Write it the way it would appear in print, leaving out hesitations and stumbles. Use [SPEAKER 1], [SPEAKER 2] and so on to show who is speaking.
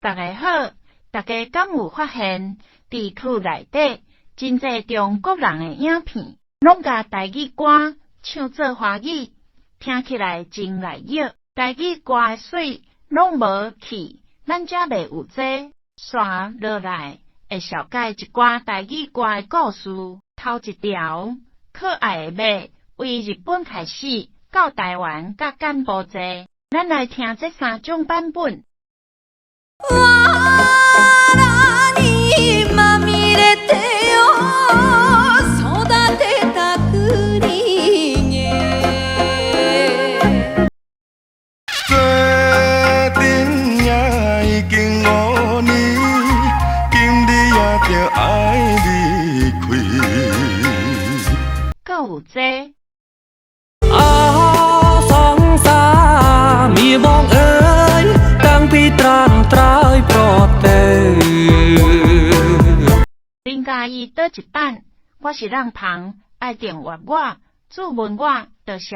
[SPEAKER 1] 大家好，大家敢有发现，地区内底真侪中国人的影片，拢甲台语歌唱做华语，听起来真来约。台语歌的水拢无去，咱遮袂有这。刷落来会小解一寡台语歌的故事。头一条，可爱的马，为日本开始到台湾甲柬埔寨，咱来听这三种版本。够有这。
[SPEAKER 2] สองสามีมองเอ๋ยตั้งพี่ตรามตรายโปรดเต
[SPEAKER 1] 恁介意倒一版？我是让旁爱订阅我、注文我，多谢。